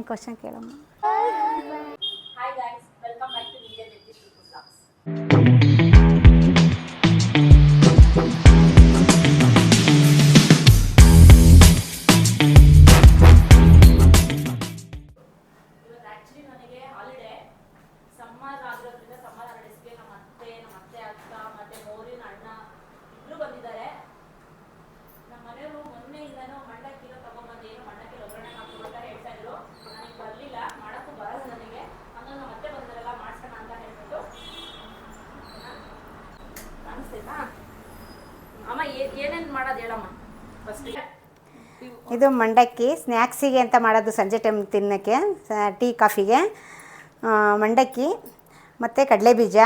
Question ಕೇಳಮ್ಮ. Hi guys, welcome back to Indian lettuce vlogs. ಇವತ್ತು actually ನನಗೆ holiday. Summer ಆಗಿರೋದ್ರಿಂದ ಸಮ್ಮರ್ ಹಾಲಿಡೇಸ್ಗೆ ನಮ್ಮ ಅತ್ತೆ ಅಕ್ಕ ಮತ್ತೆ ಮೋರಿನ ಅಣ್ಣ ಇಬ್ರು ಬಂದಿದ್ದಾರೆ. ನಮ್ಮ ಮನೆಯವರು ಮೊನ್ನೆಯಿಂದನೂ ಮಂಡಕ್ಕಿನ ತಗೊಂಡ್ಬಂದು ಏನು ಮಂಡಕ್ಕಿ ಒಗ್ಗರಣೆ ಹಾಕ್ಕೊಂಡು ಅಂತ ಹೇಳ್ತಾ ಇದ್ರು. ನನಗೆ ಬರಲಿಲ್ಲ, ಮಾಡೋಕ್ಕೂ ಬರಲ್ಲ ನನಗೆ. ಹಂಗಾಗಿ ನಮ್ಮ ಅತ್ತೆ ಬಂದರೆಲ್ಲ ಮಾಡ್ಸೋಣ ಅಂತ ಹೇಳ್ಬಿಟ್ಟು. ಕಾಣಿಸ್ತೈತಾ ಅಮ್ಮ? ಏನೇನು ಮಾಡೋದು ಹೇಳಮ್ಮ ಫಸ್ಟ್. ಇದು ಮಂಡಕ್ಕಿ ಸ್ನ್ಯಾಕ್ಸಿಗೆ ಅಂತ ಮಾಡೋದು, ಸಂಜೆ ಟೈಮ್ ತಿನ್ನೋಕ್ಕೆ, ಟೀ ಕಾಫಿಗೆ. ಮಂಡಕ್ಕಿ ಮತ್ತು ಕಡಲೆಬೀಜ,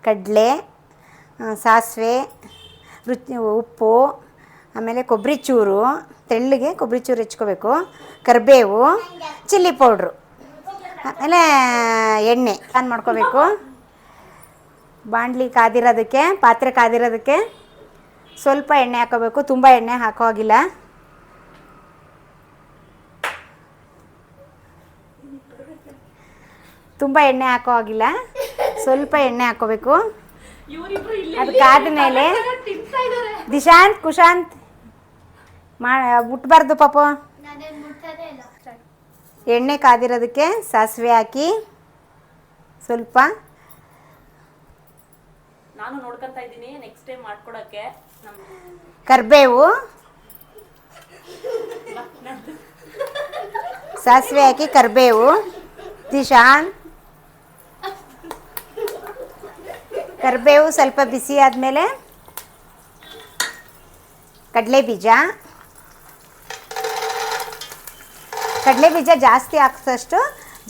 ಕಡಲೆ, ಸಾಸಿವೆ, ಉಪ್ಪು, ಆಮೇಲೆ ಕೊಬ್ಬರಿ ಚೂರು, ತೆಳ್ಳಗೆ ಕೊಬ್ಬರಿ ಚೂರು ಹೆಚ್ಕೋಬೇಕು, ಕರಿಬೇವು, ಚಿಲ್ಲಿ ಪೌಡ್ರು, ಆಮೇಲೆ ಎಣ್ಣೆ ಆನ್ ಮಾಡ್ಕೋಬೇಕು. ಬಾಣಲಿ ಕಾದಿರೋದಕ್ಕೆ, ಪಾತ್ರೆ ಕಾದಿರೋದಕ್ಕೆ ಸ್ವಲ್ಪ ಎಣ್ಣೆ ಹಾಕೋಬೇಕು, ತುಂಬ ಎಣ್ಣೆ ಹಾಕೋ ಹಾಗಿಲ್ಲ. ತುಂಬ ಎಣ್ಣೆ ಹಾಕೋ ಹಾಗಿಲ್ಲ, ಸ್ವಲ್ಪ ಎಣ್ಣೆ ಹಾಕೋಬೇಕು. ಅದಕ್ಕಾದ ಮೇಲೆ ದಿಶಾಂತ್ ಕುಶಾಂತ್ ಮುಟ್ಬಾರ್ದು ಪಾಪ. ಎಣ್ಣೆ ಕಾದಿರೋದಕ್ಕೆ ಸಾಸಿವೆ ಹಾಕಿ ಸ್ವಲ್ಪ. ನಾನು ನೋಡ್ಕೊಂತ ಇದ್ದೀನಿ ನೆಕ್ಸ್ಟ್ ಟೈಮ್ ಮಾಡ್ಕೊಡಕ್ಕೆ. ಕರಿಬೇವು, ಸಾಸಿವೆ ಹಾಕಿ ಕರಿಬೇವು. ದಿಶಾಂತ್ ಕರಿಬೇವು ಸ್ವಲ್ಪ ಬಿಸಿ ಆದಮೇಲೆ ಕಡಲೆಬೀಜ ಜಾಸ್ತಿ ಹಾಕಿದಷ್ಟು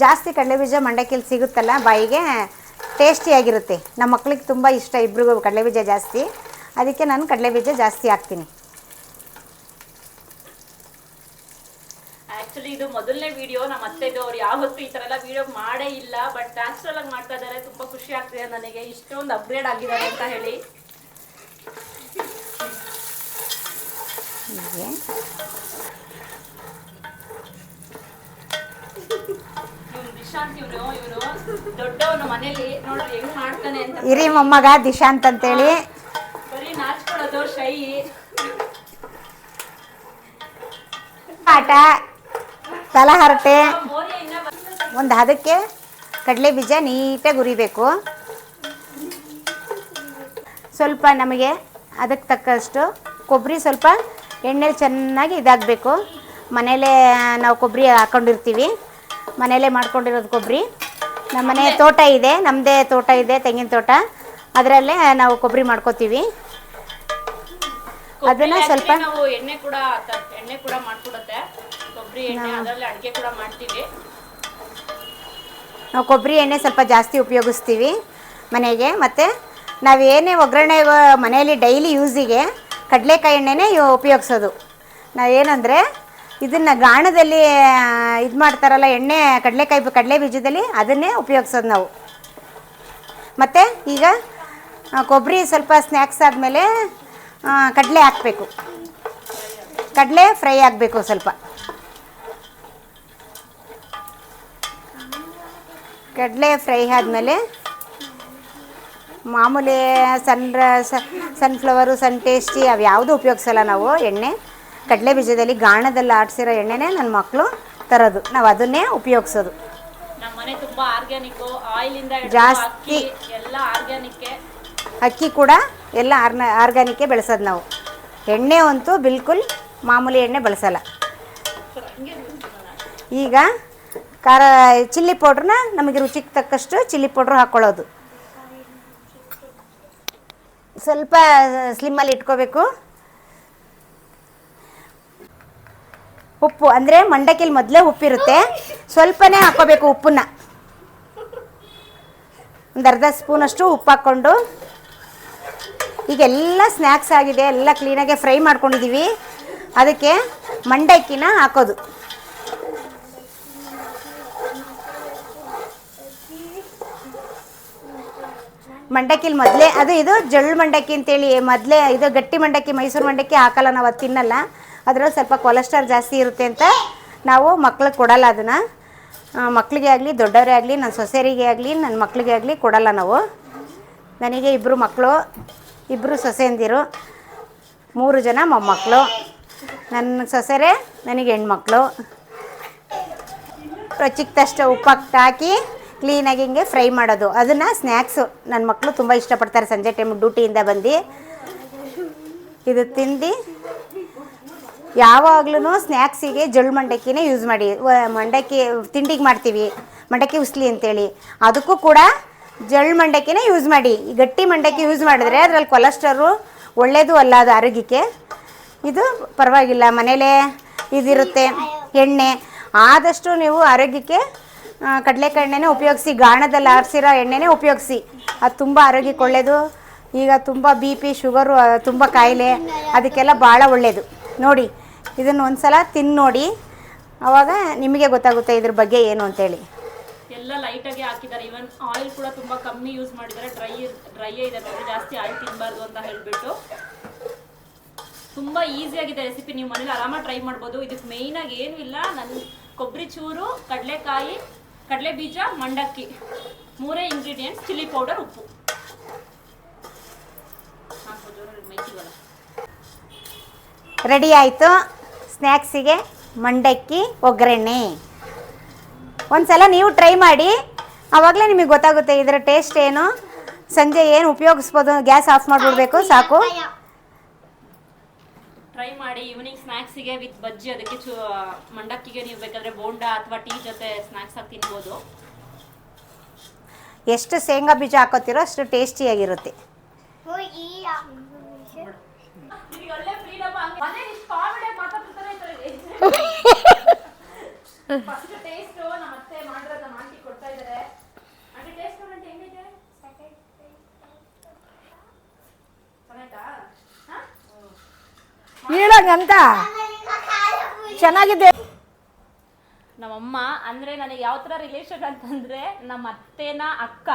ಜಾಸ್ತಿ ಕಡಲೆಬೀಜ ಮಂಡಕ್ಕಿಲಿ ಸಿಗುತ್ತಲ್ಲ, ಬಾಯಿಗೆ ಟೇಸ್ಟಿಯಾಗಿರುತ್ತೆ. ನಮ್ಮ ಮಕ್ಳಿಗೆ ತುಂಬ ಇಷ್ಟ, ಇಬ್ರಿಗೂ ಕಡಲೆಬೀಜ ಜಾಸ್ತಿ, ಅದಕ್ಕೆ ನಾನು ಕಡಲೆಬೀಜ ಜಾಸ್ತಿ ಹಾಕ್ತೀನಿ. ಆಕ್ಚುಲಿ ಇದು ಮೊದಲನೇ ವಿಡಿಯೋ ನಮ್ಮ ಅತ್ತೆದು. ಅವ್ರು ಯಾವತ್ತೂ ಈ ಥರ ಎಲ್ಲ ವಿಡಿಯೋ ಮಾಡೇ ಇಲ್ಲ, ಬಟ್ ನ್ಯಾಚುರಲ್ ಆಗಿ ಮಾಡ್ತಾ ಇದ್ದಾರೆ. ತುಂಬ ಖುಷಿ ಆಗ್ತಿದೆ ನನಗೆ, ಇಷ್ಟೊಂದು ಅಪ್ಗ್ರೇಡ್ ಆಗಿದ್ದಾರೆ ಅಂತ ಹೇಳಿ. ದಿಶಾಂತ್ ಇವನು ದೊಡ್ಡವನು ಮನೇಲಿ ನೋಡ್ರಿ ಹೆಂಗ್ ಮಾಡ್ತಾನೆ ಅಂತ. ಹಿರಿ ಮೊಮ್ಮಗ ದಿಶಾಂತ್ ಅಂತೇಳಿ. ಬರೀ ನಾಚ್ಕೊಳ್ಳೋದು, ಶೈ ಆಟ, ತಲಹರಟೆ. ಒಂದು ಹದಕ್ಕೆ ಕಡಲೆ ಬೀಜ ನೀಟಾಗಿ ಹುರಿಬೇಕು. ಸ್ವಲ್ಪ ನಮಗೆ ಅದಕ್ಕೆ ತಕ್ಕಷ್ಟು ಕೊಬ್ಬರಿ ಸ್ವಲ್ಪ ಎಣ್ಣೆಲಿ ಚೆನ್ನಾಗಿ ಇದಾಗಬೇಕು. ಮನೇಲೇ ನಾವು ಕೊಬ್ಬರಿ ಹಾಕ್ಕೊಂಡಿರ್ತೀವಿ, ಮನೇಲೇ ಮಾಡ್ಕೊಂಡಿರೋದು ಕೊಬ್ಬರಿ. ನಮ್ಮನೆ ತೋಟ ಇದೆ, ನಮ್ಮದೇ ತೋಟ ಇದೆ, ತೆಂಗಿನ ತೋಟ, ಅದರಲ್ಲೇ ನಾವು ಕೊಬ್ಬರಿ ಮಾಡ್ಕೋತೀವಿ. ಅದನ್ನು ಸ್ವಲ್ಪ ಎಣ್ಣೆ ಕೂಡ ಮಾಡ್ಕೊಡುತ್ತೆ. ಕೊಬ್ಬರಿ ಎಣ್ಣೆ ಅದರಲ್ಲಿ ಅಡುಗೆ ಕೂಡ ಮಾಡ್ತೀವಿ ನಾವು. ಕೊಬ್ಬರಿ ಎಣ್ಣೆ ಸ್ವಲ್ಪ ಜಾಸ್ತಿ ಉಪಯೋಗಿಸ್ತೀವಿ ಮನೆಗೆ. ಮತ್ತು ನಾವು ಏನೇ ಒಗ್ಗರಣೆ ಮನೆಯಲ್ಲಿ ಡೈಲಿ ಯೂಸಿಗೆ ಕಡಲೆಕಾಯಿ ಎಣ್ಣೆನೇ ಉಪಯೋಗಿಸೋದು. ನಾವೇನಂದರೆ ಇದನ್ನು ಗಾಣದಲ್ಲಿ ಇದು ಮಾಡ್ತಾರಲ್ಲ ಎಣ್ಣೆ, ಕಡಲೆ ಬೀಜದಲ್ಲಿ, ಅದನ್ನೇ ಉಪಯೋಗಿಸೋದು ನಾವು. ಮತ್ತು ಈಗ ಕೊಬ್ಬರಿ ಸ್ವಲ್ಪ ಸ್ನ್ಯಾಕ್ಸ್ ಆದಮೇಲೆ ಕಡಲೆ ಹಾಕಬೇಕು. ಕಡಲೆ ಫ್ರೈ ಆಗಬೇಕು ಸ್ವಲ್ಪ. ಕಡಲೆ ಫ್ರೈ ಆದಮೇಲೆ ಮಾಮೂಲಿ ಸನ್ಫ್ಲವರು, ಸನ್ ಟೇಸ್ಟಿ ಅವು ಯಾವುದೂ ಉಪಯೋಗಿಸಲ್ಲ ನಾವು ಎಣ್ಣೆ. ಕಡಲೆ ಬೀಜದಲ್ಲಿ ಗಾಣದಲ್ಲಿ ಆಡಿಸಿರೋ ಎಣ್ಣೆನೇ ನನ್ನ ಮಕ್ಕಳು ತರೋದು, ನಾವು ಅದನ್ನೇ ಉಪಯೋಗಿಸೋದು. ನಮ್ಮ ಮನೆ ತುಂಬ ಆರ್ಗ್ಯಾನಿಕ್, ಆಯಿಲಿಂದ ಜಾಸ್ತಿ ಎಲ್ಲ ಆರ್ಗ್ಯಾನಿಕ್. ಅಕ್ಕಿ ಕೂಡ ಎಲ್ಲ ಆರ್ಗ್ಯಾನಿಕ್ಕೇ ಬೆಳೆಸೋದು ನಾವು. ಎಣ್ಣೆ ಅಂತೂ ಬಿಲ್ಕುಲ್ ಮಾಮೂಲಿ ಎಣ್ಣೆ ಬಳಸಲ್ಲ. ಈಗ ಖಾರ ಚಿಲ್ಲಿ ಪೌಡ್ರನ್ನ ನಮಗೆ ರುಚಿಗೆ ತಕ್ಕಷ್ಟು ಚಿಲ್ಲಿ ಪೌಡ್ರ್ ಹಾಕ್ಕೊಳ್ಳೋದು. ಸ್ವಲ್ಪ ಸ್ಲಿಮ್ಮಲ್ಲಿ ಇಟ್ಕೋಬೇಕು. ಉಪ್ಪು ಅಂದರೆ ಮಂಡಕ್ಕಿಲಿ ಮೊದಲೇ ಉಪ್ಪಿರುತ್ತೆ, ಸ್ವಲ್ಪನೇ ಹಾಕ್ಕೋಬೇಕು ಉಪ್ಪನ್ನ. ಒಂದು ಅರ್ಧ ಸ್ಪೂನಷ್ಟು ಉಪ್ಪು ಹಾಕ್ಕೊಂಡು, ಈಗೆಲ್ಲ ಸ್ನ್ಯಾಕ್ಸ್ ಆಗಿದೆ, ಎಲ್ಲ ಕ್ಲೀನಾಗೆ ಫ್ರೈ ಮಾಡ್ಕೊಂಡಿದ್ದೀವಿ. ಅದಕ್ಕೆ ಮಂಡಕ್ಕಿನ ಹಾಕೋದು. ಮಂಡಕ್ಕಿಲಿ ಮೊದಲೇ ಇದು ಜಳ್ಳು ಮಂಡಕ್ಕಿ ಅಂತೇಳಿ ಮೊದಲೇ, ಇದು ಗಟ್ಟಿ ಮಂಡಕ್ಕಿ, ಮೈಸೂರು ಮಂಡಕ್ಕಿ ಹಾಕಲ್ಲ ನಾವು, ಅದು ತಿನ್ನಲ್ಲ. ಅದರಲ್ಲಿ ಸ್ವಲ್ಪ ಕೊಲೆಸ್ಟ್ರಾಲ್ ಜಾಸ್ತಿ ಇರುತ್ತೆ ಅಂತ ನಾವು ಮಕ್ಳಿಗೆ ಕೊಡಲ್ಲ ಅದನ್ನು. ಮಕ್ಕಳಿಗೆ ಆಗಲಿ ದೊಡ್ಡವರೇ ಆಗಲಿ ನನ್ನ ಸೊಸೆಯರಿಗೆ ಆಗಲಿ ನನ್ನ ಮಕ್ಕಳಿಗೆ ಆಗಲಿ ಕೊಡಲ್ಲ ನಾವು. ನನಗೆ 2 ಮಕ್ಕಳು, 2 ಸೊಸೆಯಂದಿರು, 3 ಜನ ಮೊಮ್ಮಕ್ಕಳು. ನನ್ನ ಸೊಸೆರೇ ನನಗೆ ಹೆಣ್ಮಕ್ಳು. ರುಚಿಗೆ ಉಪ್ಪು ಹಾಕಿ ಕ್ಲೀನಾಗಿ ಹಿಂಗೆ ಫ್ರೈ ಮಾಡೋದು. ಅದನ್ನು ಸ್ನ್ಯಾಕ್ಸು ನನ್ನ ಮಕ್ಕಳು ತುಂಬ ಇಷ್ಟಪಡ್ತಾರೆ. ಸಂಜೆ ಟೈಮ್ ಡ್ಯೂಟಿಯಿಂದ ಬಂದು ಇದು ತಿಂದು ಯಾವಾಗ್ಲೂ ಸ್ನ್ಯಾಕ್ಸಿಗೆ ಜೊಳ್ಳು ಮಂಡಕ್ಕಿನೇ ಯೂಸ್ ಮಾಡಿ. ಮಂಡಕ್ಕಿ ತಿಂಡಿಗೆ ಮಾಡ್ತೀವಿ ಮಂಡಕ್ಕಿ ಉಸ್ಲಿ ಅಂತೇಳಿ, ಅದಕ್ಕೂ ಕೂಡ ಜೊಳ್ಳು ಮಂಡಕ್ಕಿನೇ ಯೂಸ್ ಮಾಡಿ. ಗಟ್ಟಿ ಮಂಡಕ್ಕಿ ಯೂಸ್ ಮಾಡಿದ್ರೆ ಅದರಲ್ಲಿ ಕೊಲೆಸ್ಟ್ರಾಲು ಒಳ್ಳೆಯದು ಅಲ್ಲ, ಅದು ಆರೋಗ್ಯಕ್ಕೆ. ಇದು ಪರವಾಗಿಲ್ಲ, ಮನೇಲೇ ಇದಿರುತ್ತೆ ಎಣ್ಣೆ. ಆದಷ್ಟು ನೀವು ಆರೋಗ್ಯಕ್ಕೆ ಕಡಲೆಕಾಯಿ ಎಣ್ಣೆನೇ ಉಪಯೋಗಿಸಿ, ಗಾಣದಲ್ಲಿ ಆರಿಸಿರೋ ಎಣ್ಣೆನೇ ಉಪಯೋಗಿಸಿ. ಅದು ತುಂಬ ಆರೋಗ್ಯಕ್ಕೆ ಒಳ್ಳೆಯದು. ಈಗ ತುಂಬ BP ಶುಗರು ತುಂಬ ಕಾಯಿಲೆ, ಅದಕ್ಕೆಲ್ಲ ಭಾಳ ಒಳ್ಳೆಯದು. ನೋಡಿ ಇದನ್ನು ಒಂದು ಸಲ ತಿಂದು ನೋಡಿ, ಆವಾಗ ನಿಮಗೆ ಗೊತ್ತಾಗುತ್ತೆ ಇದ್ರ ಬಗ್ಗೆ ಏನು ಅಂತೇಳಿ. ಎಲ್ಲ ಲೈಟಾಗಿ ಹಾಕಿದ್ದಾರೆ. ಇವನ್ ಆಯಿಲ್ ಕೂಡ ತುಂಬ ಕಮ್ಮಿ ಯೂಸ್ ಮಾಡಿದ್ದಾರೆ. ಡ್ರೈಯೇ ಇದೆ ನೋಡಿ, ಜಾಸ್ತಿ ಆಯಿಲ್ ತಿನ್ನಬಾರ್ದು ಅಂತ ಹೇಳಿಬಿಟ್ಟು. ತುಂಬ ಈಸಿಯಾಗಿದೆ ರೆಸಿಪಿ, ನೀವು ಮನೇಲಿ ಆರಾಮಾಗಿ ಟ್ರೈ ಮಾಡ್ಬೋದು. ಇದಕ್ಕೆ ಮೇಯ್ನಾಗಿ ಏನೂ ಇಲ್ಲ, ನನ್ನ ಕೊಬ್ಬರಿ ಚೂರು, ಕಡಲೆಕಾಯಿ, ಕಡಲೆ ಬೀಜ, ಮಂಡಕ್ಕಿ 3 ಇಂಗ್ರೀಡಿಯೆಂಟ್ಸ್, ಚಿಲ್ಲಿ ಪೌಡರ್, ಉಪ್ಪು. ರೆಡಿ ಆಯಿತು ಸ್ನ್ಯಾಕ್ಸಿಗೆ ಮಂಡಕ್ಕಿ ಒಗ್ಗರಣೆ. ಒಂದು ಸಲ ನೀವು ಟ್ರೈ ಮಾಡಿ, ಆವಾಗಲೇ ನಿಮಗೆ ಗೊತ್ತಾಗುತ್ತೆ ಇದರ ಟೇಸ್ಟ್ ಏನು. ಸಂಜೆ ಏನು ಉಪಯೋಗಿಸ್ಬೋದು, ಗ್ಯಾಸ್ ಆಫ್ ಮಾಡಿಬಿಡ್ಬೇಕು ಸಾಕು. ಟ್ರೈ ಮಾಡಿ ಈವ್ನಿಂಗ್ ಸ್ನ್ಯಾಕ್ಸಿಗೆ ವಿತ್ ಬಜ್ಜಿ. ಅದಕ್ಕೆ ಮಂಡಕ್ಕಿಗೆ ನೀವು ಬೇಕಾದರೆ ಬೋಂಡಾ ಅಥವಾ ಟೀ ಜೊತೆ ಸ್ನ್ಯಾಕ್ಸ್ ಆಗಿ ತಿನ್ಬೋದು. ಎಷ್ಟು ಶೇಂಗಾ ಬೀಜ ಹಾಕೋತಿರೋ ಅಷ್ಟು ಟೇಸ್ಟಿಯಾಗಿರುತ್ತೆ. ಹೇಳಂತ ಚೆನ್ನಾಗಿದೆ. ನಮ್ಮಮ್ಮ ಅಂದರೆ ನನಗೆ ಯಾವ ಥರ ರಿಲೇಷನ್ ಅಂತಂದರೆ, ನಮ್ಮ ಅತ್ತೆನ ಅಕ್ಕ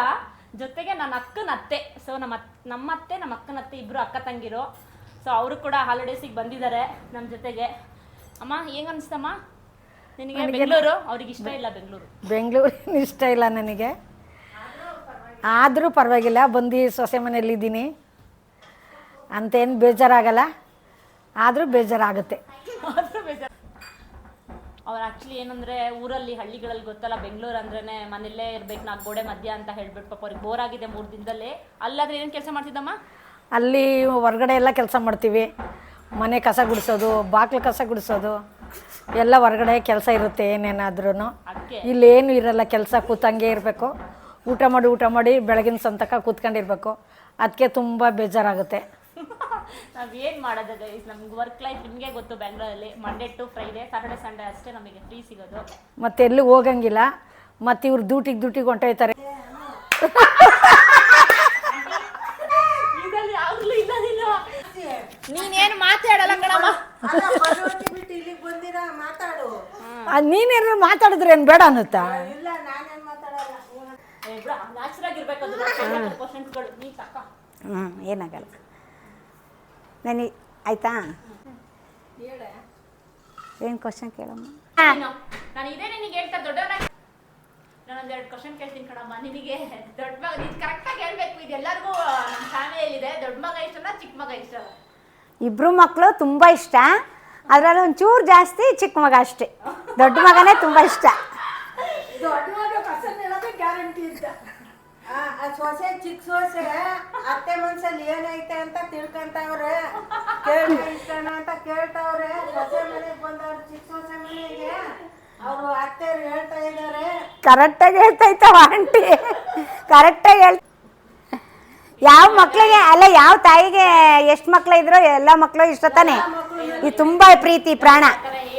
ಜೊತೆಗೆ ನನ್ನ ಅಕ್ಕನ ಅತ್ತೆ. ಸೊ ನಮ್ಮ ಅತ್ತೆ ನಮ್ಮ ಅಕ್ಕನ ಅತ್ತೆ ಇಬ್ಬರು ಅಕ್ಕ ತಂಗಿರು. ಸೊ ಅವರು ಕೂಡ ಹಾಲಿಡೇಸಿಗೆ ಬಂದಿದ್ದಾರೆ ನಮ್ಮ ಜೊತೆಗೆ. ಅಮ್ಮ ಹೆಂಗೆ ಅನಿಸ್ತಮ್ಮ ನಿನಗೆ ಬೆಂಗಳೂರು? ಅವ್ರಿಗೆ ಇಷ್ಟ ಇಲ್ಲ ಬೆಂಗಳೂರು ಇಷ್ಟ ಇಲ್ಲ ನನಗೆ, ಆದರೂ ಪರವಾಗಿಲ್ಲ. ಬಂದು ಸೊಸೆ ಮನೆಯಲ್ಲಿದ್ದೀನಿ ಅಂತೇನು ಬೇಜಾರಾಗಲ್ಲ, ಆದರೂ ಬೇಜಾರಾಗುತ್ತೆ. ಅವ್ರು ಆ್ಯಕ್ಚುಲಿ ಏನಂದರೆ ಊರಲ್ಲಿ ಹಳ್ಳಿಗಳಲ್ಲಿ ಗೊತ್ತಲ್ಲ, ಬೆಂಗಳೂರು ಅಂದ್ರೇ ಮನೆಯಲ್ಲೇ ಇರ್ಬೇಕು, 4 ಗೋಡೆ ಮಧ್ಯ ಅಂತ ಹೇಳ್ಬಿಟ್ಟು ಪಾಪ ಅವ್ರಿಗೆ ಬೋರ್ ಆಗಿದೆ 3 ದಿನದಲ್ಲೇ. ಅಲ್ಲಾದ್ರೆ ಏನು ಕೆಲಸ ಮಾಡ್ತಿದ್ದಮ್ಮ? ಅಲ್ಲಿ ಹೊರಗಡೆ ಎಲ್ಲ ಕೆಲಸ ಮಾಡ್ತೀವಿ. ಮನೆ ಕಸ ಗುಡಿಸೋದು, ಬಾಗಿಲು ಕಸ ಗುಡಿಸೋದು ಎಲ್ಲ ಹೊರಗಡೆ ಕೆಲಸ ಇರುತ್ತೆ ಏನೇನಾದ್ರೂ. ಇಲ್ಲೇನು ಇರಲ್ಲ ಕೆಲಸ, ಕೂತಂಗೆ ಇರಬೇಕು. ಊಟ ಮಾಡಿ ಬೆಳಗಿನ ಸಂತಕ ಕೂತ್ಕೊಂಡಿರ್ಬೇಕು. ಅದಕ್ಕೆ ತುಂಬ ಬೇಜಾರಾಗುತ್ತೆ. ನಾವೇನು ಮಾಡೋದು ಗೈಸ್, ನಮ್ಗೆ ವರ್ಕ್ ಲೈಫ್ ನಿಮಗೆ ಗೊತ್ತು, ಬೆಂಗಳೂರಲ್ಲಿ Monday to Friday, Saturday Sunday ಅಷ್ಟೇ ನಮಗೆ ಫ್ರೀ ಸಿಗೋದು. ಮತ್ತೆ ಎಲ್ಲೂ ಹೋಗಂಗಿಲ್ಲ. ಮತ್ತು ಇವ್ರು ಡ್ಯೂಟಿಗೆ ಹೊಂಟೋಯ್ತಾರೆ. ನೀನೇನು ಮಾತಾಡಲ್ಲ ಕಣಮ್ಮ. ನೀನೇನಾದ್ರು ಮಾತಾಡಿದ್ರೆ ಏನು ಬೇಡ ಅನ್ನುತ್ತಾ? ಏನಾಗಲ್ಲ ನನಗೆ. ಆಯ್ತಾ, ಏನು ಕ್ವಶನ್ ಕೇಳಮ್ಮ? ನಾನು ಇದೇ ನಿನಗೆ ಹೇಳ್ತಾ ದೊಡ್ಡವನಾಗಿ ನಾನೊಂದೆರಡು ಕ್ವಶನ್ ಕೇಳ್ತೀನಿ ಕಣಮ್ಮ. ನಿನಗೆ ದೊಡ್ಡ ಮಗ, ನೀನು ಕರೆಕ್ಟಾಗಿ ಹೇಳ್ಬೇಕು. ಇದೆಲ್ಲರಿಗೂ ನಮ್ಮ ಫ್ಯಾಮಿಲಿಯಲ್ಲಿದೆ. ದೊಡ್ಡ ಮಗ ಇಷ್ಟನಾ ಚಿಕ್ಕ ಮಗ ಇಷ್ಟನಾ? 2 ಮಕ್ಕಳು ತುಂಬ ಇಷ್ಟ, ಅದರಲ್ಲಿ ಒಂಚೂರು ಜಾಸ್ತಿ ಚಿಕ್ಕ ಮಗ ಅಷ್ಟೇ. ದೊಡ್ಡ ಮಗನೇ ತುಂಬ ಇಷ್ಟ. ದೊಡ್ಡ ಮಗ ಪಸಂದ್ ಹೇಳೋದೇ ಗ್ಯಾರಂಟಿ ಅಂತ. ಸೊಸೆ ಚಿಕ್ಕ ಸೊಸೆ ಅತ್ತೆ ಮನ್ಸಲ್ಲಿ ಏನೈತೆ ಅಂತ ತಿಳ್ಕೊಂತವ್ರೆ, ಇಷ್ಟನ ಅಂತ ಕೇಳ್ತಾವ್ರೆ. ಸೊಸೆ ಮನೆಗೆ ಬಂದವ್ರು ಚಿಕ್ಕ ಸೊಸೆ ಮನೆಗೆ ಅವರು ಅತ್ತೆ ಹೇಳ್ತಾ ಇದ್ದಾರೆ. ಕರೆಕ್ಟಾಗಿ ಹೇಳ್ತಾಯ್ತವ ಆಂಟಿ, ಕರೆಕ್ಟಾಗಿ ಯಾವ ಮಕ್ಕಳಿಗೆ ಅಲ್ಲ, ಯಾವ ತಾಯಿಗೆ ಎಷ್ಟು ಮಕ್ಕಳು ಇದ್ರು ಎಲ್ಲ ಮಕ್ಕಳು ಇಷ್ಟ ತಾನೆ. ಇದು ತುಂಬ ಪ್ರೀತಿ ಪ್ರಾಣ.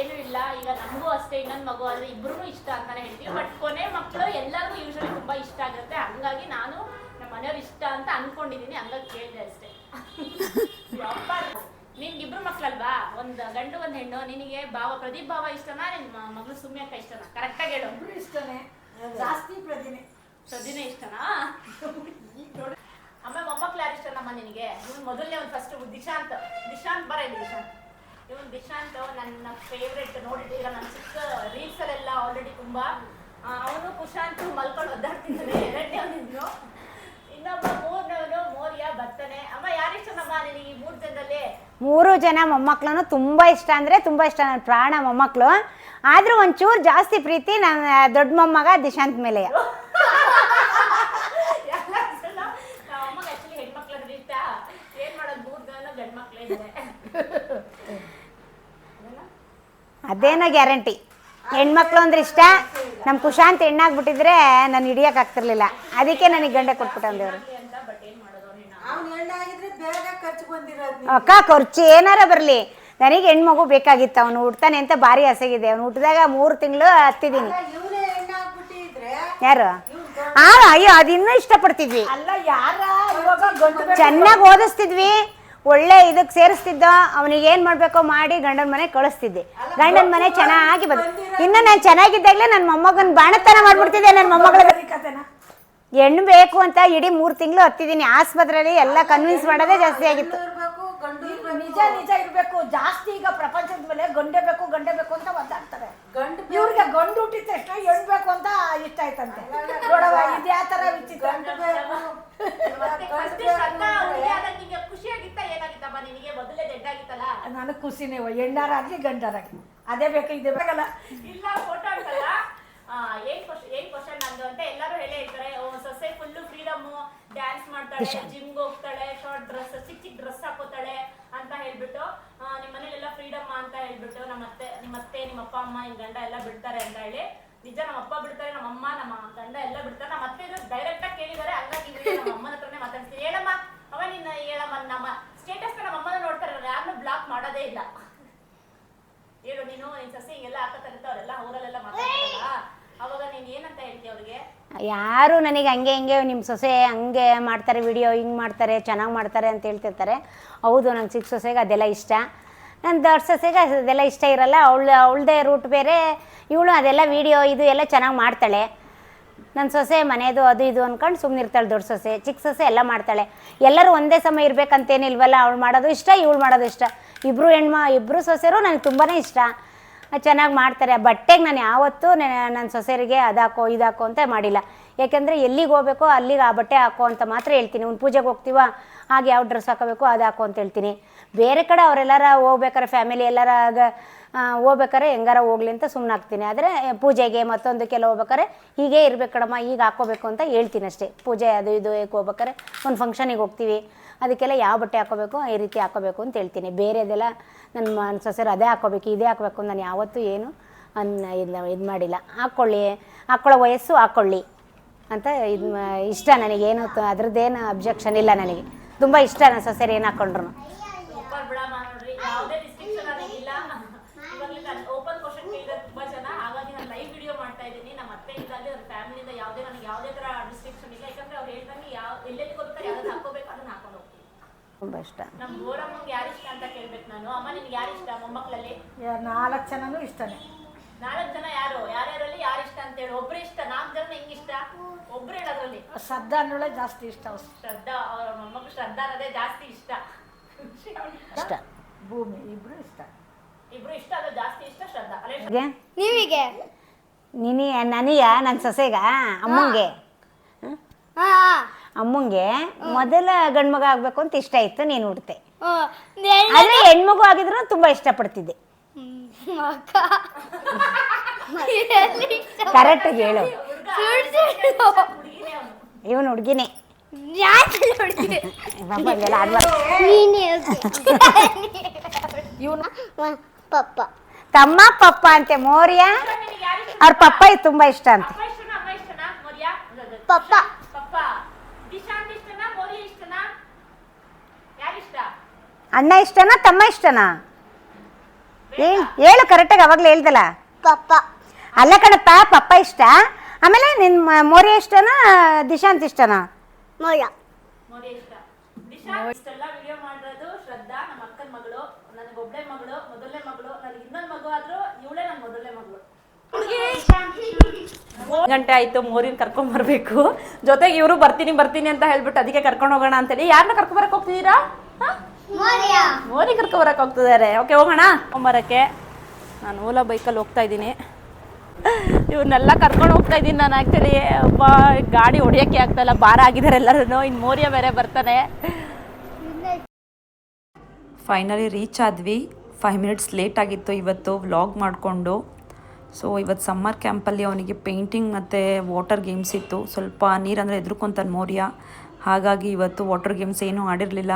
ಏನು ಇಲ್ಲ, ಈಗ ನಮಗೂ ಅಷ್ಟೇ ಇನ್ನೊಂದು ಮಗು ಆದ್ರೆ ಇಬ್ರು ಇಷ್ಟ ಅಂತಾನೆ ಹೇಳ್ತೀವಿ. ಬಟ್ ಕೊನೆ ಮಕ್ಕಳು ಎಲ್ಲರಿಗೂ ಯೂಶಲಿ ತುಂಬಾ ಇಷ್ಟ ಆಗುತ್ತೆ. ಹಂಗಾಗಿ ನಾನು ನಮ್ಮ ಮನೆಯವ್ರು ಇಷ್ಟ ಅಂತ ಅನ್ಕೊಂಡಿದೀನಿ, ಹಂಗಾಗಿ ಕೇಳಿದೆ ಅಷ್ಟೇ. ನಿನ್ಗೆ 2 ಮಕ್ಳಲ್ವಾ, ಒಂದು ಗಂಡು ಒಂದು ಹೆಣ್ಣು. ನಿನಗೆ ಪ್ರದೀಪ್ ಭಾವ ಇಷ್ಟನಾ, ನಿನ್ನ ಮಗಳು ಸುಮ್ಮಿ ಅಕ್ಕ ಇಷ್ಟನಾ? ಕರೆಕ್ಟಾಗಿ ಹೇಳು. ಇಷ್ಟನೇ, ಜಾಸ್ತಿ ಪ್ರದಿನೇ ಇಷ್ಟನಾ? ಅಮ್ಮ ಮೊಮ್ಮಕ್ಳು ಯಾರು ಇಷ್ಟನಮ್ಮ ನಿನಗೆ? ಇವನು ಮೊದಲನೇ ಒಂದು ಫಸ್ಟ್ ದಿಶಾಂತ್ ಬರ ಇಲ್ಲಿ. ದಿಶಾಂತ್ ನನ್ನ ಫೇವ್ರೆಟ್. ನೋಡಿದ್ದೀರ ನನ್ನ ಚಿಕ್ಕ ರೀಲ್ಸಲ್ಲೆಲ್ಲ ಆಲ್ರೆಡಿ ತುಂಬ ಅವನು ಕುಶಾಂತ್ ಮಲ್ಕೊಂಡು ಒದ್ದಾಡ್ತಿದ್ದಾನೆ. ಎರಡನೇವನಿನ್ನು. ಇನ್ನೊಬ್ಬ ಮೂರನೇವನು ಮೋರಿಯ ಬರ್ತಾನೆ. ಅಮ್ಮ ಯಾರಿಷ್ಟನಮ್ಮ ನಿನಗೆ ಈ 3 ಜನದಲ್ಲಿ? 3 ಜನ ಮೊಮ್ಮಕ್ಳು ತುಂಬ ಇಷ್ಟ ಅಂದರೆ ತುಂಬ ಇಷ್ಟ. ನನ್ನ ಪ್ರಾಣ ಮೊಮ್ಮಕ್ಕಳು. ಆದರೂ ಒಂಚೂರು ಜಾಸ್ತಿ ಪ್ರೀತಿ ನನ್ನ ದೊಡ್ಡ ಮೊಮ್ಮಗ ದಿಶಾಂತ್ ಮೇಲೆ. ನಮ್ಮಮ್ಮಗೆ ಆಕ್ಚುಲಿ ಹೆಣ್ಮಕ್ಳು ಅಂದ್ರೆ ಇಷ್ಟ. ಏನ್ ಮಾಡೋದು 3 ಜನ ಗಂಡು ಮಕ್ಳೇ ಇದ್ದಾರೆ. ಅದೇನೋ ಗ್ಯಾರಂಟಿ. ಹೆಣ್ಮಕ್ಳು ಅಂದ್ರೆ ಇಷ್ಟ. ನಮ್ಮ ಕುಶಾಂತ್ ಹೆಣ್ಣಾಗ್ಬಿಟ್ಟಿದ್ರೆ ನಾನು ಹಿಡಿಯೋಕ್ಕಾಗ್ತಿರ್ಲಿಲ್ಲ. ಅದಕ್ಕೆ ನನಗೆ ಗಂಡೆ ಕೊಟ್ಬಿಟ್ಟಂದೇವ್ರು. ಅವ್ನು ಹೆಣ್ಣಾಗಿದ್ರೆ ಬೇಗ ಖರ್ಚು ಬಂದಿರೋದು. ಅಕ್ಕ ಖರ್ಚು ಏನಾರ ಬರಲಿ, ನನಗೆ ಹೆಣ್ಮಗು ಬೇಕಾಗಿತ್ತು. ಅವನು ಹುಡ್ತಾನೆ ಅಂತ ಭಾರಿ ಆಸೆಗಿದೆ. ಅವನು ಹುಟ್ಟಿದಾಗ 3 ತಿಂಗಳು ಹತ್ತಿದ್ದೀನಿ. ಇವನೇ ಹೆಣ್ಣಾಗ್ಬಿಟ್ಟಿದ್ರೆ ಯಾರು? ಅಯ್ಯೋ ಅದು ಇನ್ನೂ ಇಷ್ಟಪಡ್ತಿದ್ವಿ. ಅಲ್ಲ ಯಾರ ಇವಾಗ ಗಂಡು ಚೆನ್ನಾಗಿ ಓದಿಸ್ತಿದ್ವಿ, ಒಳ್ಳೆ ಇದಕ್ಕೆ ಸೇರಿಸ್ತಿದ್ದ. ಅವನಿಗೆ ಏನು ಮಾಡಬೇಕೋ ಮಾಡಿ ಗಂಡನ ಮನೆ ಕಳಿಸ್ತಿದ್ದೆ. ಗಂಡನ ಮನೆ ಚೆನ್ನಾಗಿ ಇನ್ನು ನಾನು ಚೆನ್ನಾಗಿದ್ದಾಗಲೇ ನನ್ನ ಮೊಮ್ಮಗನ ಬಾಣತನ ಮಾಡ್ಬಿಡ್ತಿದ್ದೆ. ನನ್ನ ಮೊಮ್ಮಗಳ ಹೆಣ್ಣು ಬೇಕು ಅಂತ ಇಡೀ 3 ತಿಂಗಳು ಹತ್ತಿದ್ದೀನಿ. ಆಸ್ಪತ್ರೆಯಲ್ಲಿ ಎಲ್ಲ ಕನ್ವಿನ್ಸ್ ಮಾಡೋದೇ ಜಾಸ್ತಿ ಆಗಿತ್ತು. ನಿಜ ನಿಜ ಇರ್ಬೇಕು ಜಾಸ್ತಿ. ಈಗ ಪ್ರಪಂಚದ ಮೇಲೆ ಗಂಡೆ ಬೇಕು ಅಂತ ಒದ್ದಾಡ್ತಾರೆ. ಇವ್ರಿಗೆ ಗಂಡು ಹುಟ್ಟಿದ ತಕ್ಷಣ ಹೆಣ್ಣು ಬೇಕು ಅಂತ ಇಷ್ಟ ಆಯ್ತಂತೆ. ನೋಡವ ಇದು ಯಾವ ತರ ವಿಚಿತ್ರ. ಖುಷಿಯಾಗಿತ್ತ ಏನಾಗಿತ್ತಮ್ಮ ನಿನಗೆ? ಮೊದಲೇ ದೊಡ್ಡಾಗಿತ್ತಲ್ಲ. ನನಗೆ ಖುಷಿನೇ. ಹೆಣ್ಣಾರಾಗ್ಲಿ ಗಂಡಾರಾಗ್ಲಿ ಅದೇ ಬೇಕು ಇದೇ ಬೇಕಲ್ಲ. ಇಲ್ಲ ಫೋಟೋ ಅಂತಲ್ಲ. ಏನ್ ಕ್ವಶನ್ ನಂದು ಅಂತ ಎಲ್ಲರೂ ಹೇಳೇ ಇರ್ತಾರೆ. ಸೊಸೆ ಫುಲ್ಲು ಫ್ರೀಡಮ್, ಡ್ಯಾನ್ಸ್ ಮಾಡ್ತಾಳೆ, ಜಿಮ್ಗೆ ಹೋಗ್ತಾಳೆ, ಶಾರ್ಟ್ ಡ್ರೆಸ್, ಚಿಕ್ಕ ಡ್ರೆಸ್ ಹಾಕೋತಾಳೆ ಅಂತ ಹೇಳ್ಬಿಟ್ಟು ನಿಮ್ಮ ಮನೇಲೆಲ್ಲ ಫ್ರೀಡಮ್ ಅಂತ ಹೇಳ್ಬಿಟ್ಟು ನಿಮ್ಮ ಅಪ್ಪ ಅಮ್ಮ ನಿಮ್ಮ ಗಂಡ ಎಲ್ಲ ಬಿಡ್ತಾರೆ ಅಂತ ಹೇಳಿ. ನಿಜ ನಮ್ಮ ಅಪ್ಪ ಬಿಡ್ತಾರೆ, ನಮ್ಮ ಅಮ್ಮ ನಮ್ಮ ಗಂಡ ಎಲ್ಲ ಬಿಡ್ತಾರೆ. ನಮ್ಮ ಅತ್ತೆ ಡೈರೆಕ್ಟ್ ಆಗಿ ಕೇಳಿದ್ದಾರೆ. ಹಂಗಾಗಿ ನಮ್ಮ ಅಮ್ಮನ ಹತ್ರನೇ ಮಾತಾಡ್ತೀನಿ. ಹೇಳಮ್ಮ ಅವ ನಿನ್ನ ಹೇಳಮ್ಮ. ನಮ್ಮ ಸ್ಟೇಟಸ್ ನಮ್ಮ ಅಮ್ಮನ ನೋಡ್ತಾರೆ, ಯಾರನ್ನೂ ಬ್ಲಾಕ್ ಮಾಡೋದೇ ಇಲ್ಲ. ಹೇಳು ನೀನು ನಿನ್ ಸಸಿ ಹಿಂಗೆಲ್ಲ ಹಾಕತ್ತಂತ ಅವರೆಲ್ಲ ಊರಲ್ಲೆಲ್ಲ ಮಾತಾಡ್ತಾರಲ್ಲ, ಅವಾಗ ನೀನ್ ಏನಂತ ಹೇಳ್ತೀಯ ಅವ್ರಿಗೆ? ಯಾರು ನನಗೆ ಹಂಗೆ ನಿಮ್ಮ ಸೊಸೆ ಹಂಗೆ ಮಾಡ್ತಾರೆ, ವಿಡಿಯೋ ಹಿಂಗೆ ಮಾಡ್ತಾರೆ, ಚೆನ್ನಾಗಿ ಮಾಡ್ತಾರೆ ಅಂತ ಹೇಳ್ತಿರ್ತಾರೆ. ಹೌದು, ನಂಗೆ ಚಿಕ್ಕ ಸೊಸೆಗೆ ಅದೆಲ್ಲ ಇಷ್ಟ. ನನ್ನ ದೊಡ್ಡ ಸೊಸೆಗೆ ಅದೆಲ್ಲ ಇಷ್ಟ ಇರಲ್ಲ. ಅವಳದೇ ರೂಟ್ ಬೇರೆ, ಇವಳು ಅದೆಲ್ಲ ವಿಡಿಯೋ ಇದು ಎಲ್ಲ ಚೆನ್ನಾಗಿ ಮಾಡ್ತಾಳೆ. ನನ್ನ ಸೊಸೆ ಮನೆಯದು ಅದು ಇದು ಅಂದ್ಕೊಂಡು ಸುಮ್ಮನೆ ಇರ್ತಾಳೆ. ದೊಡ್ಡ ಸೊಸೆ ಚಿಕ್ಕ ಸೊಸೆ ಎಲ್ಲ ಮಾಡ್ತಾಳೆ. ಎಲ್ಲರೂ ಒಂದೇ ಸಮಯ ಇರಬೇಕಂತೇನಿಲ್ವಲ್ಲ. ಅವಳು ಮಾಡೋದು ಇಷ್ಟ, ಇವಳು ಮಾಡೋದು ಇಷ್ಟ. ಇಬ್ಬರು ಸೊಸೆರು ನನಗೆ ತುಂಬಾ ಇಷ್ಟ. ಚೆನ್ನಾಗಿ ಮಾಡ್ತಾರೆ. ಬಟ್ಟೆಗೆ ನಾನು ಯಾವತ್ತೂ ನನ್ನ ಸೊಸೆಯರಿಗೆ ಅದಾಕೋ ಇದಾಕೋ ಅಂತ ಮಾಡಿಲ್ಲ. ಯಾಕೆಂದರೆ ಎಲ್ಲಿಗೆ ಹೋಗ್ಬೇಕೋ ಅಲ್ಲಿಗೆ ಆ ಬಟ್ಟೆ ಹಾಕೋ ಅಂತ ಮಾತ್ರ ಹೇಳ್ತೀನಿ. ಒಂದು ಪೂಜೆಗೆ ಹೋಗ್ತೀವ ಹಾಗೆ ಯಾವ ಡ್ರೆಸ್ ಹಾಕೋಬೇಕು ಅದು ಹಾಕೋ ಅಂತ ಹೇಳ್ತೀನಿ. ಬೇರೆ ಕಡೆ ಅವರೆಲ್ಲರ ಹೋಗ್ಬೇಕಾರೆ ಫ್ಯಾಮಿಲಿ ಎಲ್ಲರ ಹೋಗ್ಬೇಕಾರೆ ಹೆಂಗಾರ ಹೋಗ್ಲಿ ಅಂತ ಸುಮ್ಮನಾಗ್ತೀನಿ. ಆದರೆ ಪೂಜೆಗೆ ಮತ್ತೊಂದಕ್ಕೆಲ್ಲ ಹೋಗ್ಬೇಕಾರೆ ಹೀಗೆ ಇರಬೇಕು ಕಣಮ್ಮ, ಈಗ ಹಾಕ್ಕೋಬೇಕು ಅಂತ ಹೇಳ್ತೀನಿ ಅಷ್ಟೇ. ಪೂಜೆ ಅದು ಇದು ಹೋಗ್ಬೇಕಾರೆ ಒಂದು ಫಂಕ್ಷನಿಗೆ ಹೋಗ್ತೀವಿ, ಅದಕ್ಕೆಲ್ಲ ಯಾವ ಬಟ್ಟೆ ಹಾಕೋಬೇಕು ಈ ರೀತಿ ಹಾಕೋಬೇಕು ಅಂತ ಹೇಳ್ತೀನಿ. ಬೇರೆದೆಲ್ಲ ನನ್ನ ಸೊಸೆರು ಅದೇ ಹಾಕೋಬೇಕು ಇದೇ ಹಾಕೋಬೇಕು ನಾನು ಯಾವತ್ತೂ ಏನು ಇದು ಮಾಡಿಲ್ಲ. ಹಾಕ್ಕೊಳ್ಳೋ ವಯಸ್ಸು ಹಾಕ್ಕೊಳ್ಳಿ ಅಂತ ಇಷ್ಟ ನನಗೇನು ಅದ್ರದ್ದೇನು ಅಬ್ಜೆಕ್ಷನ್ ಇಲ್ಲ. ನನಗೆ ತುಂಬ ಇಷ್ಟ ನನ್ನ ಸೊಸೆರು ಏನು ಹಾಕ್ಕೊಂಡ್ರು. ಓಪನ್ ಕ್ವಶನ್ ಕೇಳಿದ್ರೆ ತುಂಬಾ ಜನ, ಹಾಗಾಗಿ ನಾನು ಲೈವ್ ವಿಡಿಯೋ ಮಾಡ್ತಾ ಇದ್ದೀನಿ. ನಮ್ಮ ಅತ್ತೆ ಇದ್ದಾಗಲೇ ಅವ್ರ ಫ್ಯಾಮಿಲಿಯಿಂದ ಯಾವುದೇ ತರ ರಿಸ್ಟ್ರಿಕ್ಷನ್ ಇಲ್ಲ. ಯಾಕಂದ್ರೆ ಅವ್ರು ಹೇಳ್ದಂಗೆ ಎಲ್ಲೆಲ್ಲಿ ಹೋಗ್ತಾರೆ ಯಾವ್ದು ಹಾಕೋಬೇಕು ಅದನ್ನ ಹಾಕೊಂಡು ಹೋಗ್ತೀನಿ. ತುಂಬ ಇಷ್ಟ. ನಮ್ಮ ಗೋರಮ್ಮಂಗೆ ಯಾರು ಇಷ್ಟ ಅಂತ ಕೇಳ್ಬೇಕು ನಾನು. ಅಮ್ಮ ನಿನ್ಗೆ ಯಾರು ಇಷ್ಟ ಮೊಮ್ಮಕ್ಕಳಲ್ಲಿ? 4 ಜನನೂ ಇಷ್ಟನೇ. 4 ಜನ ಯಾರ್ಯಾರಲ್ಲಿ ಯಾರು ಇಷ್ಟ ಅಂತ ಹೇಳಿ. ಒಬ್ರು ಇಷ್ಟ, 4 ಜನ ಹೆಂಗ್ ಇಷ್ಟ? ಒಬ್ರು ಹೇಳೋದ್ರಲ್ಲಿ ಶ್ರದ್ಧಾ ಅನ್ನೋಳೆ ಜಾಸ್ತಿ ಇಷ್ಟ. ಶ್ರದ್ಧಾ, ಅವ್ರ ಮೊಮ್ಮಕ್ಕಳು ಶ್ರದ್ಧಾ ಅನ್ನೋದೇ ಜಾಸ್ತಿ ಇಷ್ಟ. ಇಷ್ಟ ಭೂಮಿ ಇಬ್ರು ಇಷ್ಟ. ಅದು ಜಾಸ್ತಿ ಇಷ್ಟ ಶ್ರದ್ಧಾ. ನೀವಿಗೆ ನನಗೆ ನನ್ನ ಸೊಸೆಗ ಅಮ್ಮಂಗೆ ಮೊದಲ ಗಂಡ್ಮಗ ಆಗ್ಬೇಕು ಅಂತ ಇಷ್ಟ ಇತ್ತು. ನೀನು ಹುಡ್ತೆ. ಆದರೆ ಹೆಣ್ಮಗು ಆಗಿದ್ರು ತುಂಬ ಇಷ್ಟಪಡ್ತಿದ್ದೆ. ಕರೆಕ್ಟಾಗಿ ಹೇಳು. ಇವನು ಹುಡುಗಿನೇ. ಪಪ್ಪ ತಮ್ಮ ಪಪ್ಪ ಅಂತೆ. ಮೋರಿಯ ಅವ್ರ ಪಪ್ಪ ಇದು ತುಂಬ ಇಷ್ಟ ಅಂತೆ. ಪಪ್ಪ ಅಣ್ಣ ಇಷ್ಟನಾ ತಮ್ಮ ಇಷ್ಟನಾ? ಹೇಳು ಕರೆಕ್ಟಾಗಿ. ಅವಾಗಲೇ ಹೇಳ್ದಲ್ಲ. ಪಪ್ಪ ಅಲ್ಲ ಕಣಪ್ಪ, ಪಪ್ಪ ಇಷ್ಟ. ಆಮೇಲೆ ನಿನ್ನ ಮೋರಿ ಇಷ್ಟನಾ ದಿಶಾಂತ್ ಇಷ್ಟನಾ? ಮೋಯ ಇಷ್ಟ. ದಿಶಾಂತ್ ಇಷ್ಟೆಲ್ಲ ವಿಡಿಯೋ ಮಾಡಿರೋದು ಶ್ರದ್ಧಾ, ನಮ್ಮ ಅಕ್ಕನ ಮಗಳು. ನನಗೆ ಒಬ್ಬಳೆ ಮಗಳು, ಮೊದಲನೇ ಮಗಳು. ನನಗೆ ಇನ್ನೊಂದು ಮಗು ಆದ್ರೂ ಇವಳೇ ನನ್ನ ಮೊದಲನೇ ಮಗಳು. ಗಂಟೆ ಆಯ್ತು, ಮೋರಿನ ಕರ್ಕೊಂಡ್ ಬರ್ಬೇಕು. ಜೊತೆಗೆ ಇವರು ಬರ್ತೀನಿ ಅಂತ ಹೇಳ್ಬಿಟ್ಟು ಅದಕ್ಕೆ ಕರ್ಕೊಂಡು ಹೋಗೋಣ ಅಂತೇಳಿ. ಯಾರನ್ನ ಕರ್ಕೊಂಡ್ ಬರಕ್ ಹೋಗ್ತಿದ್ದೀರಾ? ಮೋರಿ ಕರ್ಕೊಂಡ್ ಬರಕ್ ಹೋಗ್ತಿದ್ದಾರೆ. ಓಕೆ, ಹೋಗೋಣ. ಬರಕ್ಕೆ ನಾನು ಓಲಾ ಬೈಕಲ್ಲಿ ಹೋಗ್ತಾ ಇದ್ದೀನಿ. ಇವ್ರನ್ನೆಲ್ಲ ಕರ್ಕೊಂಡು ಹೋಗ್ತಾ ಇದ್ದೀನಿ ನಾನು ಆ್ಯಕ್ಚುಲಿ. ಒಬ್ಬ ಗಾಡಿ ಹೊಡಿಯೋಕ್ಕೆ ಆಗ್ತಾಯಿಲ್ಲ, ಭಾರ ಆಗಿದ್ದಾರೆ ಎಲ್ಲರೂ. ಇನ್ನು ಮೋರಿಯ ಬೇರೆ ಬರ್ತಾನೆ. ಫೈನಲಿ ರೀಚ್ ಆದ್ವಿ. 5 ಮಿನಿಟ್ಸ್ ಲೇಟ್ ಆಗಿತ್ತು ಇವತ್ತು ವ್ಲಾಗ್ ಮಾಡಿಕೊಂಡು. ಸೊ ಇವತ್ತು ಸಮ್ಮರ್ ಕ್ಯಾಂಪಲ್ಲಿ ಅವನಿಗೆ ಪೇಂಟಿಂಗ್ ಮತ್ತು ವಾಟರ್ ಗೇಮ್ಸ್ ಇತ್ತು. ಸ್ವಲ್ಪ ನೀರಂದರೆ ಎದುರ್ಕೊಂತಾನೆ ಮೌರ್ಯ, ಹಾಗಾಗಿ ಇವತ್ತು ವಾಟರ್ ಗೇಮ್ಸ್ ಏನೂ ಆಡಿರಲಿಲ್ಲ.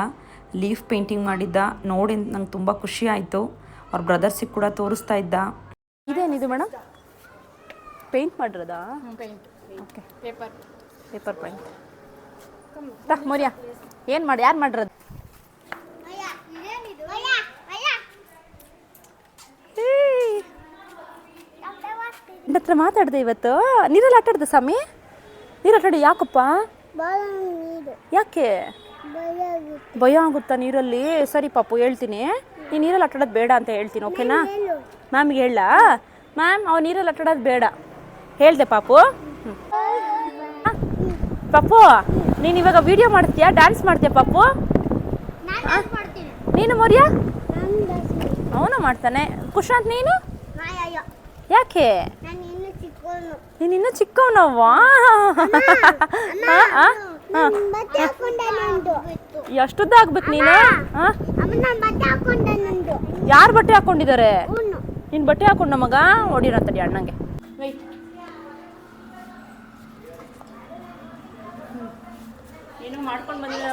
ಲೀಫ್ ಪೇಂಟಿಂಗ್ ಮಾಡಿದ್ದ, ನೋಡಿ ನಂಗೆ ತುಂಬ ಖುಷಿ ಆಯಿತು. ಅವ್ರ ಬ್ರದರ್ಸಿಗೆ ಕೂಡ ತೋರಿಸ್ತಾ ಇದ್ದ. ಇದೇನಿದು ಮೇಡಮ್? ಪೇಂಟ್ ಮಾಡಿರೋದಾ? Okay, paper paint. ಮೌರ್ಯ ಏನು ಮಾಡಿ, ಯಾರು ಮಾಡಿರೋದು? ನನ್ನ ಹತ್ರ ಮಾತಾಡ್ದೆ ಇವತ್ತು. ನೀರಲ್ಲಿ ಆಟಾಡ್ದೆ ಸ್ವಾಮಿ? ನೀರು ಆಟಾಡಿ ಯಾಕಪ್ಪ? ಯಾಕೆ ಭಯ ಆಗುತ್ತಾ ನೀರಲ್ಲಿ? ಸರಿ ಪಾಪು, ಹೇಳ್ತೀನಿ. ನೀನು ನೀರಲ್ಲಿ ಆಟಾಡೋದು ಬೇಡ ಅಂತ ಹೇಳ್ತೀನಿ, ಓಕೆನಾ? ಮ್ಯಾಮ್ಗೆ ಹೇಳ. ಮ್ಯಾಮ್ ಅವ್ನು ನೀರಲ್ಲಿ ಆಟಾಡೋದು ಬೇಡ ಹೇಳ್ದೆ ಪಾಪು. ಪಾಪು ನೀನು ಇವಾಗ ವಿಡಿಯೋ ಮಾಡ್ತೀಯಾ, ಡ್ಯಾನ್ಸ್ ಮಾಡ್ತೀಯಾ ಪಾಪು? ನೀನು ಮೌರ್ಯ? ಅವನು ಮಾಡ್ತಾನೆ. ಕುಶಾಂತ್ ನೀನು? ಯಾಕೆ? ನೀನು ಇನ್ನೂ ಚಿಕ್ಕವನವ್ವಾ? ಎಷ್ಟುದ್ದ ಆಗ್ಬೇಕು ನೀನು? ಯಾರು ಬಟ್ಟೆ ಹಾಕೊಂಡಿದ್ದಾರೆ? ನೀನು ಬಟ್ಟೆ ಹಾಕೊಂಡ ಮಗ? ಹೊಡಿರಂತಡಿ ಅಣ್ಣಂಗೆ. ಏನೋ ಮಾಡ್ಕೊಂಡು ಬಂದಿಲ್ಲ.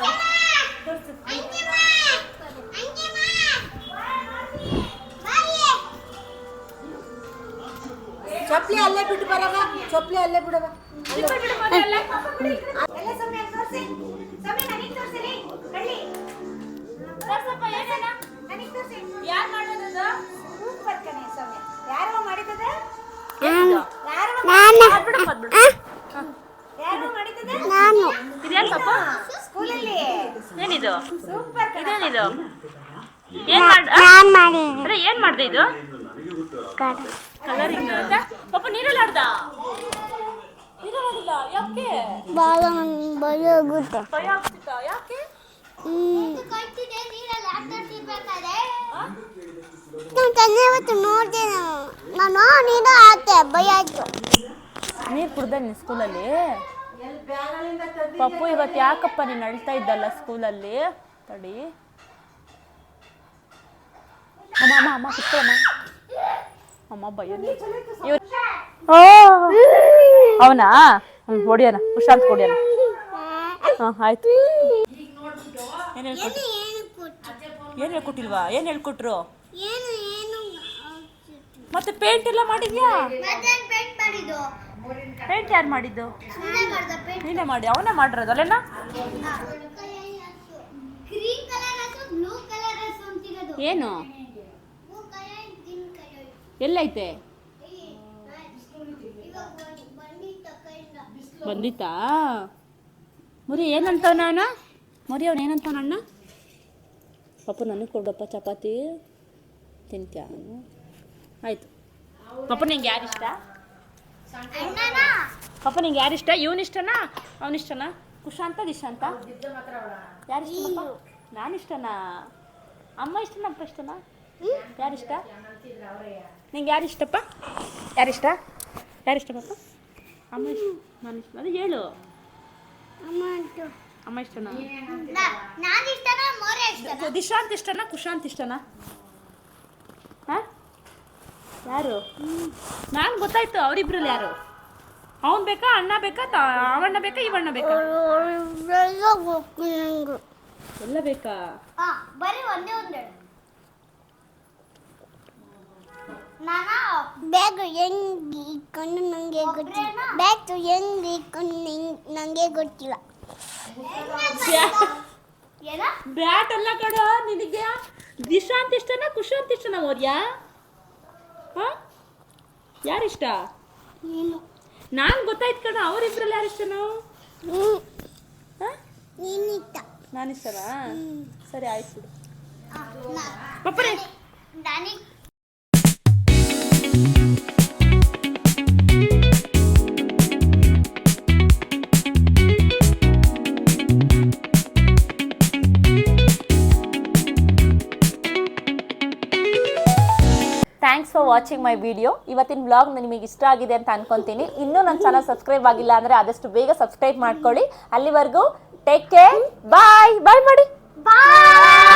ಚಪ್ಲಿ ಅಲ್ಲೇ ಬಿಟ್ಟು ಬರವ, ಚಪ್ಲಿ ಅಲ್ಲೇ ಬಿಡವ. ಏನಿದು? ಇದೇನಿದು? ಏನ್ ಮಾಡ್ದೆ ಇದು? ಕಲರಿಂಗ್ ಪಾಪ ನೀರಲ್ಲಿ ಆಡ್ದ? ನೀರಲ್ಲಿ ಆಡಿಲ್ಲ ಯಾಕೆ? ಭಯ ಆಗ್ತಿತ್ತ? ಯಾಕೆ? ನೀರು ಕುಡ್ದೆ ನೀನು ಸ್ಕೂಲಲ್ಲಿ? ಪಪ್ಪು ಇವತ್ತು ಯಾಕಪ್ಪ ನೀನು ಅಳ್ತಾ ಇದ್ದಲ್ಲ ಸ್ಕೂಲಲ್ಲಿ? ತಡಿ ಅಮ್ಮ ಅಮ್ಮ ಅಮ್ಮ ಕುತ್ಕೊಳ್ಳಮ್ಮ. ಅಮ್ಮ ಭಯ. ಅವನಾ? ಹೊಡಿಯೋಣ, ಕುಶಾಂತ್ ಹೊಡಿಯೋಣ. ಹಾಂ ಆಯ್ತು. ಏನು ಹೇಳ್ಕೊಟ್ರು? ಏನು ಹೇಳ್ಕೊಟ್ಟಿಲ್ವಾ? ಏನು ಹೇಳ್ಕೊಟ್ರು? ಮತ್ತೆ ಪೇಂಟ್ ಎಲ್ಲ ಮಾಡಿದ್ಯಾ? ಪೇಂಟ್ ಯಾರು ಮಾಡಿದ್ದು? ನೀನೇ ಮಾಡಿ. ಅವನೇ ಮಾಡಿರೋದು ಅಲ್ಲೇನ? ಏನು ಎಲ್ಲೈತೆ? ಬಂದಿತ್ತಾ? ಮುರಿ ಏನಂತವ ನಾನು? ಮುರಿ ಅವನು ಏನಂತವ ಅಣ್ಣ? ಪಾಪ ನನಗೆ ಕೊಡಪ್ಪ ಚಪಾತಿ ತಿಂತ್ಯಾ? ಆಯಿತು. ಪಾಪ ನಿಂಗೆ ಯಾರು ಇಷ್ಟ? ಪಾಪ ನಿಂಗೆ ಯಾರು ಇಷ್ಟ? ಇವನಿಷ್ಟನಾ ಅವನಿಷ್ಟನಾ? ಕುಶಾಂತ ದಿಶಾಂತ ಯಾರು ಇಷ್ಟನಪ್ಪ? ನಾನು ಇಷ್ಟನಾ? ಅಮ್ಮ ಇಷ್ಟನಾ ಅಪ್ಪ ಇಷ್ಟನಾ? ಯಾರಿಷ್ಟ? ನಿಂಗೆ ಯಾರಿಷ್ಟಪ್ಪ? ಯಾರಿಷ್ಟ? ಯಾರಿಷ್ಟ ಪಾಪ? ಅಮ್ಮ ಇಷ್ಟ, ನಾನು ಇಷ್ಟ. ಅದು ಹೇಳು. ಅಮ್ಮ ಇಷ್ಟನಾ? ದಿಶಾಂತ್ ಇಷ್ಟನಾ ಕುಶಾಂತ್ ಇಷ್ಟನಾ? ಹಾಂ ಯಾರು? ನಾನು ಗೊತ್ತಾಯ್ತು ಅವರಿಬ್ರಲ್ಲಿ ಯಾರು? ಅವನು ಬೇಕಾ, ಅಣ್ಣ ಬೇಕಾ, ಅವಣ್ಣ ಬೇಕಾ, ಇವಣ್ಣ ಬೇಕಾ? ಎಲ್ಲ ಬೇಕಾ? ಬರೀ ಒಂದೇ ಒಂದೇ ಬ್ಯಾಗ್ ಹೆಂಗ್ ಇಟ್ಕೊಂಡು ನನಗೆ ಗೊತ್ತಿಲ್ಲ. ಬ್ಯಾಗ್ ಹೆಂಗ್ ಇಟ್ಕೊಂಡು ನನಗೆ ಗೊತ್ತಿಲ್ಲ. ಬ್ಯಾಟ್ ಎಲ್ಲ ಕಡ ನಿನಗೆ. ದಿಶಾಂತ್ ಇಷ್ಟನಾ ಕುಶಾಂತ್ ಇಷ್ಟನಾ ಮೌರ್ಯ? ಹಾಂ ಯಾರಿಷ್ಟ? ನಾನು ಗೊತ್ತಾಯ್ತು ಕಣ. ಅವರಿಬ್ರಲ್ಲಿ ಯಾರಿಷ್ಟನೋ? ನಾನು ಇಷ್ಟನಾ? ಸರಿ ಆಯ್ತು ಪಪ್ಪರೇ. Thanks for watching my video. ಇವತ್ತಿನ ಬ್ಲಾಗ್ ನಿಮಗೆ ಇಷ್ಟ ಆಗಿದೆ ಅಂತ ಅನ್ಕೊಂತೀನಿ. ಇನ್ನೂ ನನ್ನ ಚಾನಲ್ ಸಬ್ಸ್ಕ್ರೈಬ್ ಆಗಿಲ್ಲ ಅಂದರೆ ಆದಷ್ಟು ಬೇಗ ಸಬ್ಸ್ಕ್ರೈಬ್ ಮಾಡ್ಕೊಳ್ಳಿ. ಅಲ್ಲಿವರೆಗೂ ಟೇಕ್ ಕೇರ್, ಬಾಯ್ ಬಾಯ್ ಮಾಡಿ. ಬಾಯ್.